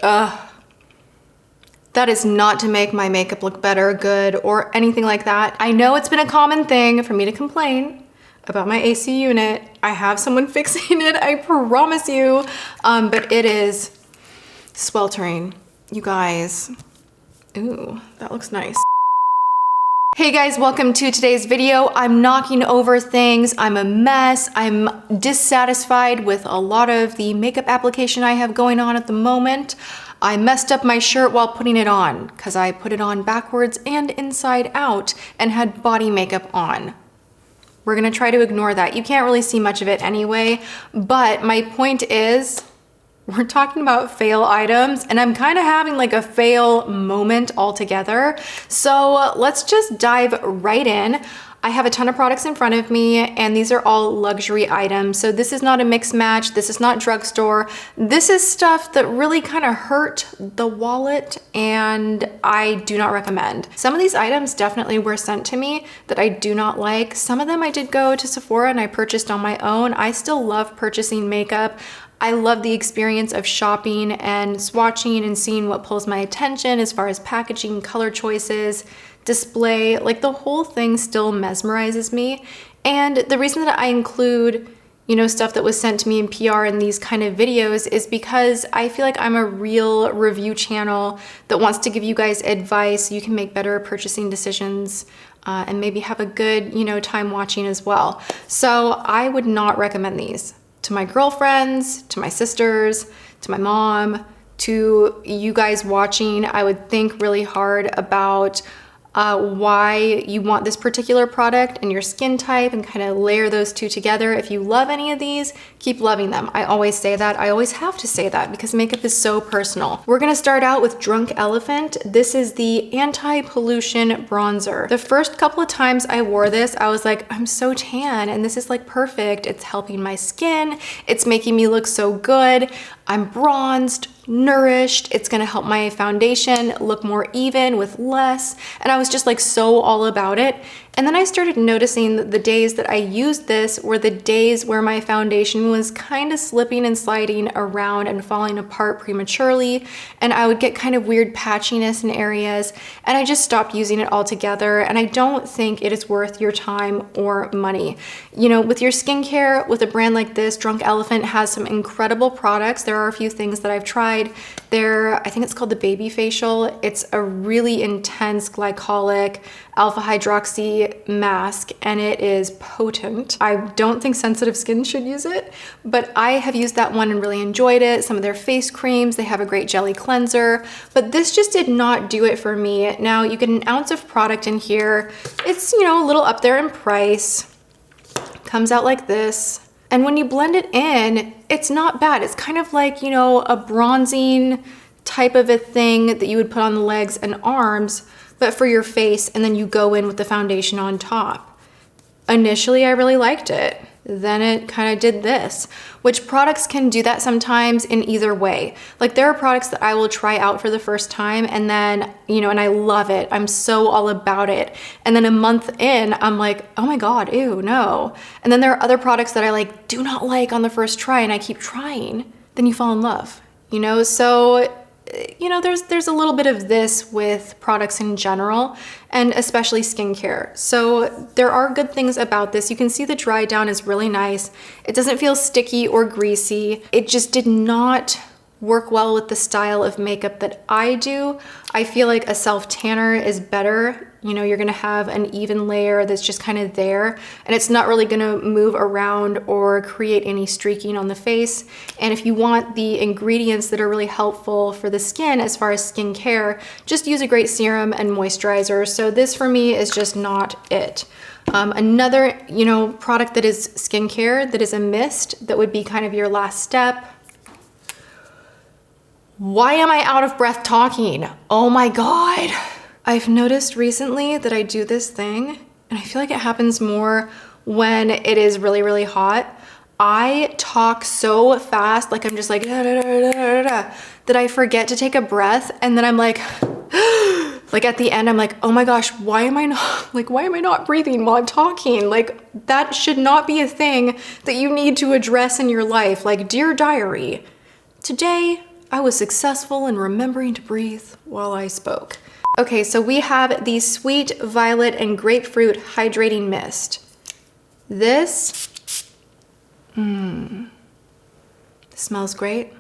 That is not to make my makeup look better, good, or anything like that. I know it's been a common thing for me to complain about my AC unit. I have someone fixing it, I promise you. But it is sweltering, you guys. Ooh, that looks nice. Hey guys, welcome to today's video. I'm knocking over things, I'm a mess, I'm dissatisfied with a lot of the makeup application I have going on at the moment. I messed up my shirt while putting it on because I put it on backwards and inside out and had body makeup on. We're gonna try to ignore that. You can't really see much of it anyway, but my point is, we're talking about fail items and I'm kind of having like a fail moment altogether. So let's just dive right in. I have a ton of products in front of me and these are all luxury items. So this is not a mix match. This is not drugstore. This is stuff that really kind of hurt the wallet and I do not recommend. Some of these items definitely were sent to me that I do not like. Some of them I did go to Sephora and I purchased on my own. I still love purchasing makeup. I love the experience of shopping and swatching and seeing what pulls my attention as far as packaging, color choices, display, like the whole thing still mesmerizes me. And the reason that I include, you know, stuff that was sent to me in PR in these kind of videos is because I feel like I'm a real review channel that wants to give you guys advice so you can make better purchasing decisions and maybe have a good, you know, time watching as well. So I would not recommend these to my girlfriends, to my sisters, to my mom, to you guys watching. I would think really hard about why you want this particular product and your skin type and kind of layer those two together. If you love any of these, keep loving them. I always say that. I always have to say that because makeup is so personal. We're gonna start out with Drunk Elephant. This is the anti-pollution bronzer. The first couple of times I wore this, I was like, I'm so tan and this is like perfect. It's helping my skin. It's making me look so good. I'm bronzed, nourished. It's gonna help my foundation look more even with less. And I was just like so all about it. And then I started noticing that the days that I used this were the days where my foundation was kind of slipping and sliding around and falling apart prematurely. And I would get kind of weird patchiness in areas. And I just stopped using it altogether. And I don't think it is worth your time or money. You know, with your skincare, with a brand like this, Drunk Elephant has some incredible products. There are a few things that I've tried. I think it's called the Baby Facial. It's a really intense glycolic alpha hydroxy mask and it is potent. I don't think sensitive skin should use it, but I have used that one and really enjoyed it. Some of their face creams, they have a great jelly cleanser, but this just did not do it for me. Now you get an ounce of product in here. It's, you know, a little up there in price. Comes out like this. And when you blend it in, it's not bad. It's kind of like, you know, a bronzing type of a thing that you would put on the legs and arms, but for your face, and then you go in with the foundation on top. Initially, I really liked it. Then it kind of did this, which products can do that sometimes in either way. Like there are products that I will try out for the first time and then, you know, and I love it. I'm so all about it. And then a month in, I'm like, oh my God, ew, no. And then there are other products that I like, do not like on the first try and I keep trying. Then you fall in love, you know? So, you know, there's a little bit of this with products in general and especially skincare. So there are good things about this. You can see the dry down is really nice. It doesn't feel sticky or greasy. It just did not work well with the style of makeup that I do. I feel like a self tanner is better. You know, you're gonna have an even layer that's just kind of there and it's not really gonna move around or create any streaking on the face. And if you want the ingredients that are really helpful for the skin as far as skincare, just use a great serum and moisturizer. So this for me is just not it. Another, you know, product that is skincare, that is a mist, that would be kind of your last step. Why am I out of breath talking? Oh my God. I've noticed recently that I do this thing and I feel like it happens more when it is really, really hot. I talk so fast, like I'm just like da, da, da, da, da, that I forget to take a breath and then I'm like, like at the end, I'm like, oh my gosh, why am I not breathing while I'm talking? Like that should not be a thing that you need to address in your life. Like, dear diary, today I was successful in remembering to breathe while I spoke. Okay, so we have the Sweet Violet and Grapefruit Hydrating Mist. This, smells great.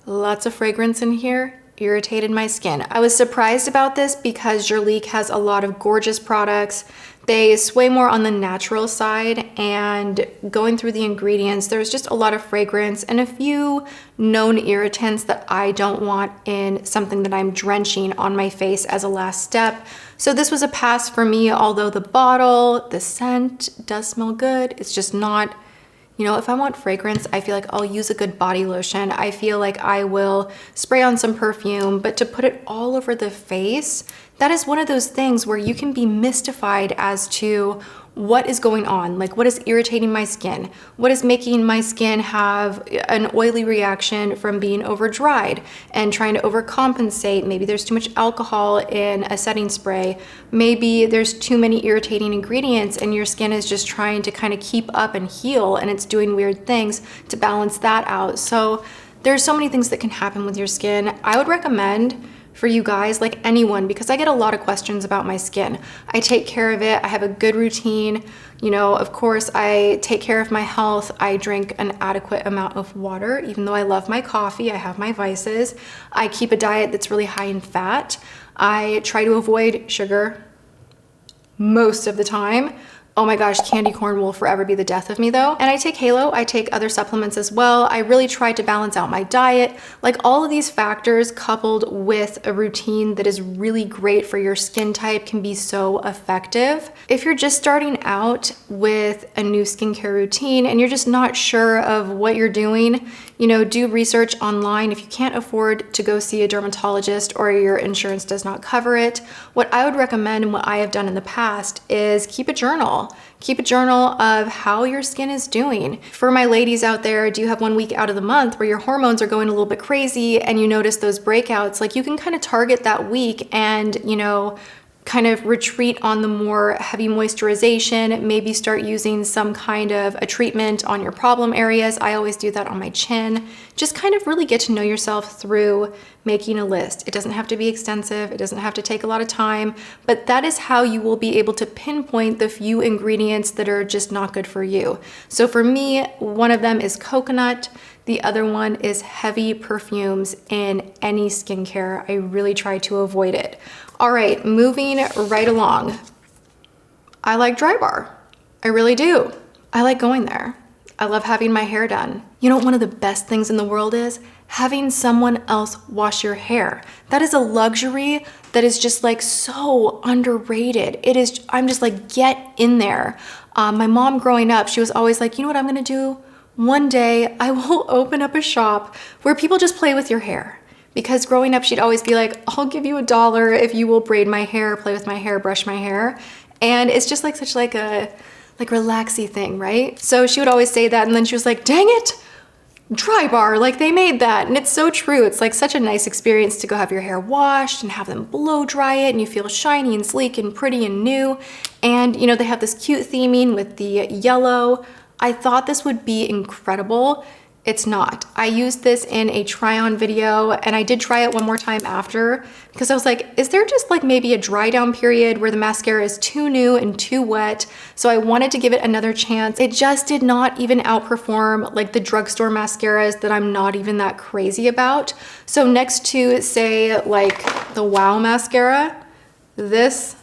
Lots of fragrance in here. Irritated my skin. I was surprised about this because Jurlique has a lot of gorgeous products. They sway more on the natural side, and going through the ingredients, there's just a lot of fragrance and a few known irritants that I don't want in something that I'm drenching on my face as a last step. So this was a pass for me, although the bottle, the scent does smell good. It's just not, you know, if I want fragrance, I feel like I'll use a good body lotion. I feel like I will spray on some perfume, but to put it all over the face, that is one of those things where you can be mystified as to what is going on, like what is irritating my skin, what is making my skin have an oily reaction from being over dried and trying to overcompensate. Maybe there's too much alcohol in a setting spray. Maybe there's too many irritating ingredients and your skin is just trying to kind of keep up and heal, and it's doing weird things to balance that out. So there's so many things that can happen with your skin. I would recommend for you guys, like anyone, because I get a lot of questions about my skin. I take care of it. I have a good routine. You know, of course, I take care of my health. I drink an adequate amount of water, even though I love my coffee. I have my vices. I keep a diet that's really high in fat. I try to avoid sugar most of the time. Oh my gosh, candy corn will forever be the death of me though. And I take Halo, I take other supplements as well. I really try to balance out my diet. Like all of these factors coupled with a routine that is really great for your skin type can be so effective. If you're just starting out with a new skincare routine and you're just not sure of what you're doing, you know, do research online. If you can't afford to go see a dermatologist or your insurance does not cover it, what I would recommend and what I have done in the past is keep a journal. Keep a journal of how your skin is doing. For my ladies out there, do you have 1 week out of the month where your hormones are going a little bit crazy and you notice those breakouts? Like you can kind of target that week and, you know, kind of retreat on the more heavy moisturization, maybe start using some kind of a treatment on your problem areas. I always do that on my chin. Just kind of really get to know yourself through making a list. It doesn't have to be extensive. It doesn't have to take a lot of time, but that is how you will be able to pinpoint the few ingredients that are just not good for you. So for me, one of them is coconut. The other one is heavy perfumes in any skincare. I really try to avoid it. All right, moving right along. I like Dry Bar. I really do. I like going there. I love having my hair done. You know what one of the best things in the world is? Having someone else wash your hair. That is a luxury that is just like so underrated. It is, I'm just like, get in there. My mom growing up, she was always like, you know what I'm gonna do? One day I will open up a shop where people just play with your hair. Because growing up, she'd always be like, I'll give you $1 if you will braid my hair, play with my hair, brush my hair. And it's just like such like a relaxy thing, right? So she would always say that, and then she was like, dang it, Dry Bar, like they made that. And it's so true. It's like such a nice experience to go have your hair washed and have them blow dry it, and you feel shiny and sleek and pretty and new. And you know, they have this cute theming with the yellow. I thought this would be incredible. It's not. I used this in a try-on video, and I did try it one more time after because I was like, is there just like maybe a dry down period where the mascara is too new and too wet? So I wanted to give it another chance. It just did not even outperform like the drugstore mascaras that I'm not even that crazy about. So next to say like the Wow mascara, this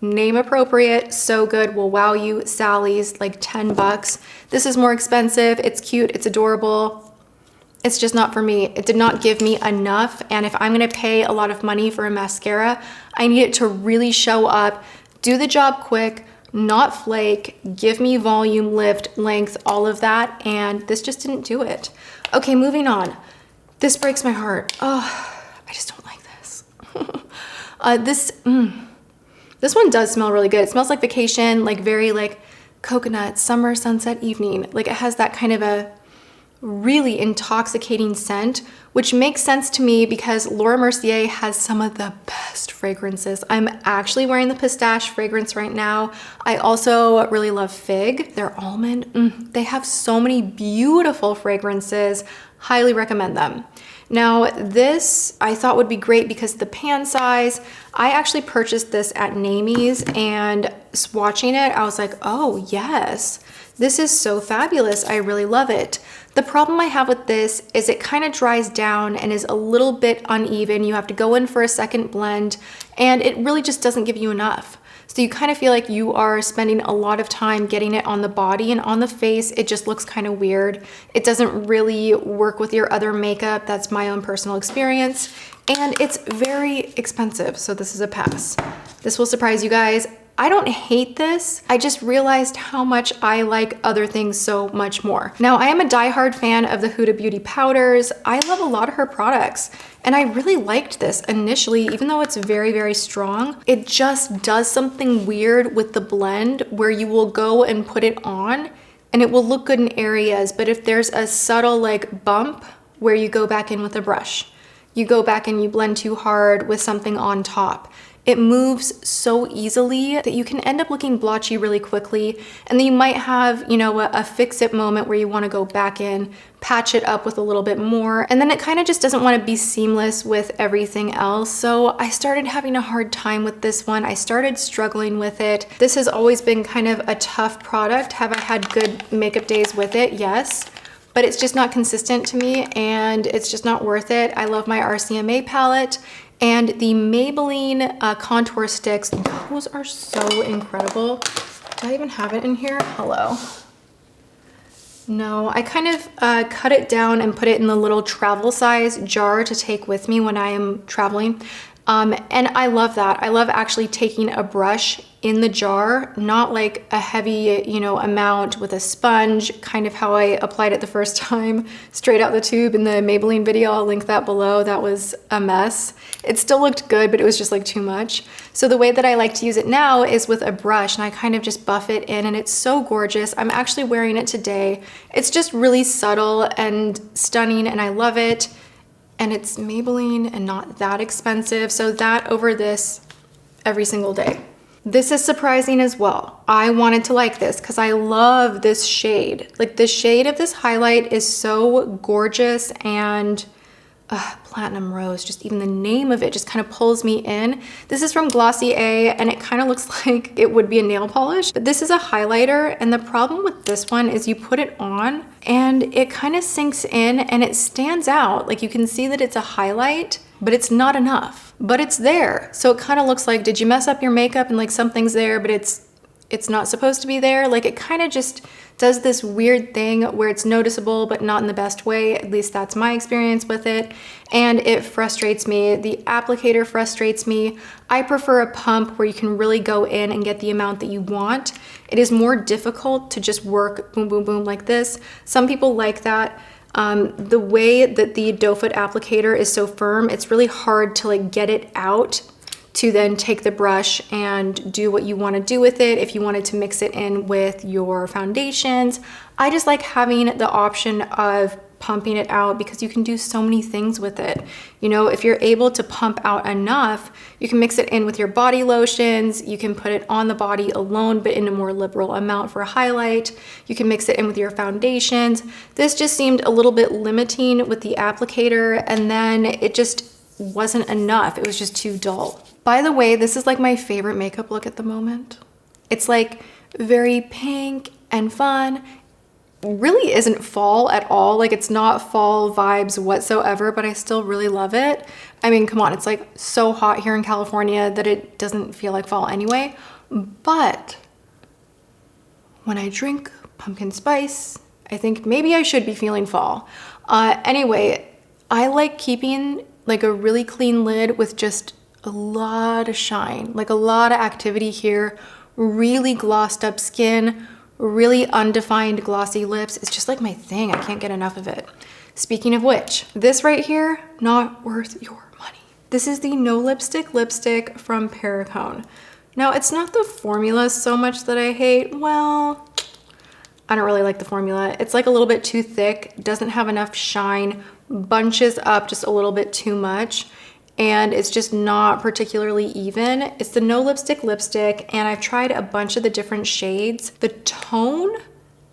name appropriate, so good, will wow you. Sally's, like 10 bucks. This is more expensive. It's cute, it's adorable. It's just not for me. It did not give me enough. And if I'm gonna pay a lot of money for a mascara, I need it to really show up, do the job quick, not flake, give me volume, lift, length, all of that. And this just didn't do it. Okay, moving on. This breaks my heart. Oh, I just don't like this. This one does smell really good. It smells like vacation, like very like coconut, summer, sunset, evening. Like it has that kind of a really intoxicating scent, which makes sense to me because Laura Mercier has some of the best fragrances. I'm actually wearing the pistache fragrance right now. I also really love fig. Their almond, they have so many beautiful fragrances. Highly recommend them. Now this I thought would be great because the pan size, I actually purchased this at Namie's, and swatching it, I was like, oh yes, this is so fabulous. I really love it. The problem I have with this is it kind of dries down and is a little bit uneven. You have to go in for a second blend, and it really just doesn't give you enough. So you kind of feel like you are spending a lot of time getting it on the body, and on the face, it just looks kind of weird. It doesn't really work with your other makeup. That's my own personal experience. And it's very expensive, so this is a pass. This will surprise you guys. I don't hate this. I just realized how much I like other things so much more. Now, I am a diehard fan of the Huda Beauty powders. I love a lot of her products, and I really liked this initially, even though it's very, very strong. It just does something weird with the blend where you will go and put it on and it will look good in areas, but if there's a subtle like bump where you go back in with a brush, you go back and you blend too hard with something on top, it moves so easily that you can end up looking blotchy really quickly. And then you might have, you know, a fix-it moment where you want to go back in, patch it up with a little bit more. And then it kind of just doesn't want to be seamless with everything else. So I started having a hard time with this one. I started struggling with it. This has always been kind of a tough product. Have I had good makeup days with it? Yes. But it's just not consistent to me, and it's just not worth it. I love my RCMA palette. And the Maybelline contour sticks, those are so incredible. Do I even have it in here? Hello. No, I kind of cut it down and put it in the little travel size jar to take with me when I am traveling. And I love that. I love actually taking a brush in the jar, not like a heavy, you know, amount with a sponge, kind of how I applied it the first time, straight out the tube in the Maybelline video. I'll link that below. That was a mess. It still looked good, but it was just like too much. So the way that I like to use it now is with a brush, and I kind of just buff it in, and it's so gorgeous. I'm actually wearing it today. It's just really subtle and stunning, and I love it. And it's Maybelline and not that expensive. So that over this every single day. This is surprising as well. I wanted to like this because I love this shade. Like the shade of this highlight is so gorgeous, and Platinum Rose, just even the name of it just kind of pulls me in. This is from Glossier, and it kind of looks like it would be a nail polish, but this is a highlighter, and the problem with this one is you put it on and it kind of sinks in and it stands out. Like you can see that it's a highlight, but it's not enough, but it's there. So it kind of looks like, did you mess up your makeup and like something's there, but it's not supposed to be there? Like it kind of just does this weird thing where it's noticeable, but not in the best way. At least that's my experience with it. And it frustrates me. The applicator frustrates me. I prefer a pump where you can really go in and get the amount that you want. It is more difficult to just work boom, boom, boom like this. Some people like that. The way that the doe foot applicator is so firm, it's really hard to like get it out to then take the brush and do what you want to do with it. If you wanted to mix it in with your foundations, I just like having the option of pumping it out because you can do so many things with it. You know, if you're able to pump out enough, you can mix it in with your body lotions. You can put it on the body alone, but in a more liberal amount for a highlight. You can mix it in with your foundations. This just seemed a little bit limiting with the applicator, and then it just wasn't enough. It was just too dull. By the way, this is like my favorite makeup look at the moment. It's like very pink and fun. Really isn't fall at all. Like it's not fall vibes whatsoever, but I still really love it. I mean, come on, it's like so hot here in California that it doesn't feel like fall anyway. But when I drink pumpkin spice, I think maybe I should be feeling fall. Anyway, I like keeping like a really clean lid with just a lot of shine, like a lot of activity here, really glossed up skin, really undefined glossy lips. It's just like my thing. I can't get enough of it. Speaking of which, this right here, not worth your money. This is the No Lipstick lipstick from Perricone. Now, it's not the formula so much that I hate. Well, I don't really like the formula. It's like a little bit too thick, doesn't have enough shine, bunches up just a little bit too much, and it's just not particularly even. It's the No Lipstick lipstick, and I've tried a bunch of the different shades. The tone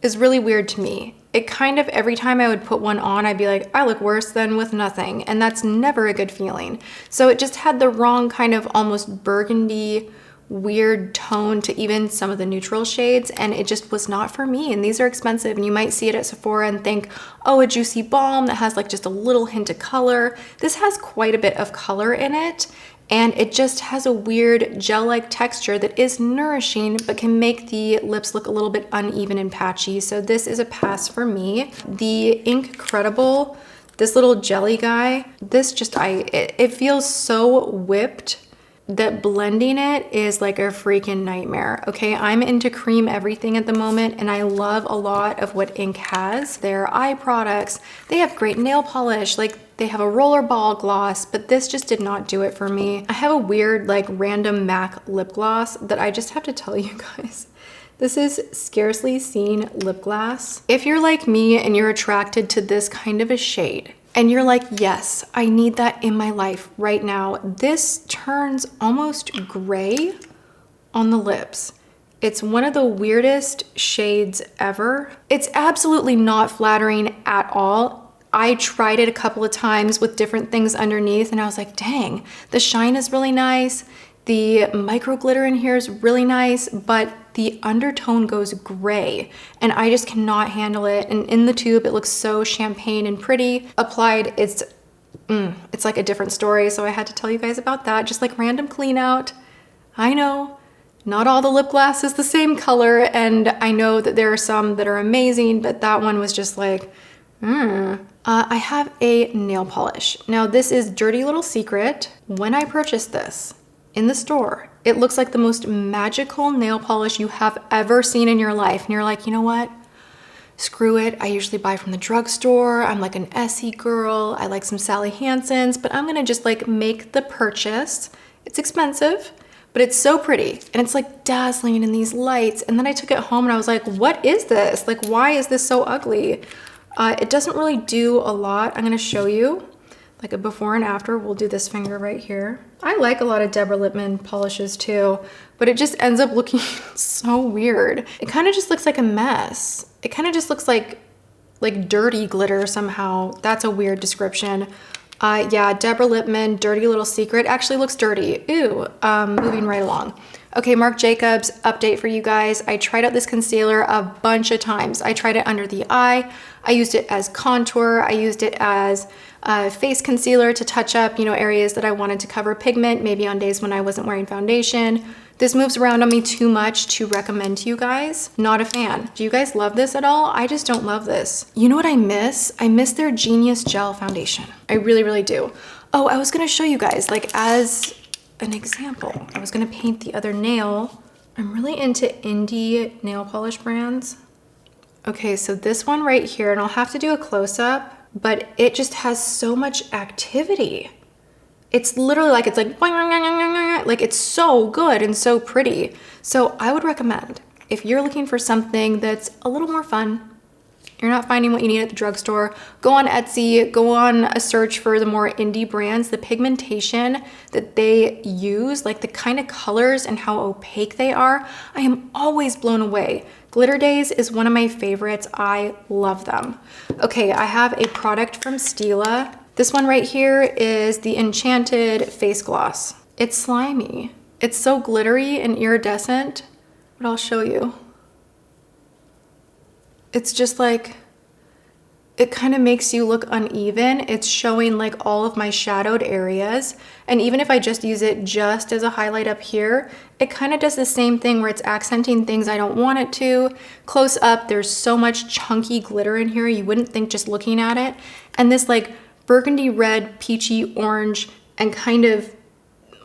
is really weird to me. It kind of, every time I would put one on, I'd be like, I look worse than with nothing, and that's never a good feeling. So it just had the wrong kind of almost burgundy, weird tone to even some of the neutral shades, and it just was not for me. And these are expensive, and you might see it at Sephora and think, oh, a juicy balm that has like just a little hint of color. This has quite a bit of color in it, and it just has a weird gel-like texture that is nourishing but can make the lips look a little bit uneven and patchy. So this is a pass for me. The Incredible, this little jelly guy, this just, it feels so whipped that blending it is like a freaking nightmare. Okay, I'm into cream everything at the moment, and I love a lot of what Ink has. Their eye products, they have great nail polish, like they have a rollerball gloss, but this just did not do it for me. I have a weird like random MAC lip gloss that I just have to tell you guys. This is Scarcely Seen lip gloss. If you're like me and you're attracted to this kind of a shade, and you're like, yes, I need that in my life right now, this turns almost gray on the lips. It's one of the weirdest shades ever. It's absolutely not flattering at all. I tried it a couple of times with different things underneath, and I was like, dang, the shine is really nice. The micro glitter in here is really nice, but the undertone goes gray, and I just cannot handle it. And in the tube, it looks so champagne and pretty. Applied, it's like a different story, so I had to tell you guys about that. Just like random clean out. I know, not all the lip gloss is the same color, and I know that there are some that are amazing, but that one was just like, I have a nail polish. Now this is Dirty Little Secret. When I purchased this in the store, it looks like the most magical nail polish you have ever seen in your life. And you're like, you know what? Screw it. I usually buy from the drugstore. I'm like an Essie girl. I like some Sally Hansen's, but I'm gonna just like make the purchase. It's expensive, but it's so pretty. And it's like dazzling in these lights. And then I took it home and I was like, what is this? Like, why is this so ugly? It doesn't really do a lot. I'm gonna show you like a before and after. We'll do this finger right here. I like a lot of Deborah Lippmann polishes too, but it just ends up looking so weird. It kind of just looks like a mess. It kind of just looks like dirty glitter somehow. That's a weird description. Yeah, Deborah Lippmann, Dirty Little Secret actually looks dirty. Ew, moving right along. Okay, Marc Jacobs, update for you guys. I tried out this concealer a bunch of times. I tried it under the eye. I used it as contour. I used it as face concealer to touch up, you know, areas that I wanted to cover pigment, maybe on days when I wasn't wearing foundation. This moves around on me too much to recommend to you guys. Not a fan. Do you guys love this at all? I just don't love this. You know what I miss? I miss their Genius Gel Foundation. I really, really do. Oh, I was gonna show you guys, like as an example, I was gonna paint the other nail. I'm really into indie nail polish brands. Okay, so this one right here, and I'll have to do a close-up, but it just has so much activity. It's literally like, it's like it's so good and so pretty. So I would recommend, if you're looking for something that's a little more fun, you're not finding what you need at the drugstore, go on Etsy, go on a search for the more indie brands. The pigmentation that they use, like the kind of colors and how opaque they are, I am always blown away. Glitter Days is one of my favorites. I love them. Okay, I have a product from Stila. This one right here is the Enchanted Face Gloss. It's slimy. It's so glittery and iridescent, but I'll show you. It's just like, it kind of makes you look uneven. It's showing like all of my shadowed areas. And even if I just use it just as a highlight up here, it kind of does the same thing where it's accenting things I don't want it to. Close up, there's so much chunky glitter in here, you wouldn't think just looking at it. And this like burgundy red, peachy orange, and kind of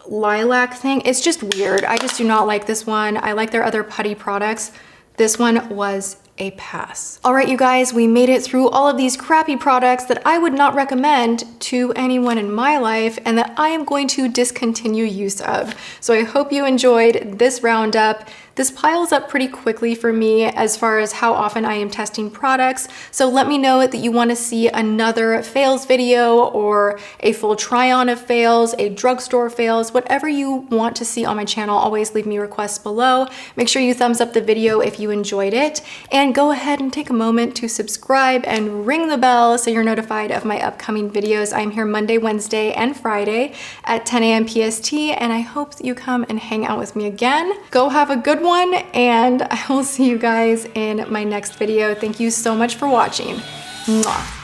lilac thing, it's just weird. I just do not like this one. I like their other putty products. This one was a pass. All right, you guys, we made it through all of these crappy products that I would not recommend to anyone in my life and that I am going to discontinue use of. So I hope you enjoyed this roundup. This This piles up pretty quickly for me as far as how often I am testing products. So let me know that you want to see another fails video or a full try on of fails, a drugstore fails, whatever you want to see on my channel. Always leave me requests below. Make sure you thumbs up the video if you enjoyed it, and go ahead and take a moment to subscribe and ring the bell so you're notified of my upcoming videos. I'm here Monday, Wednesday, and Friday at 10 a.m. PST, and I hope that you come and hang out with me again. Go have a good one, and I will see you guys in my next video. Thank you so much for watching. Mwah.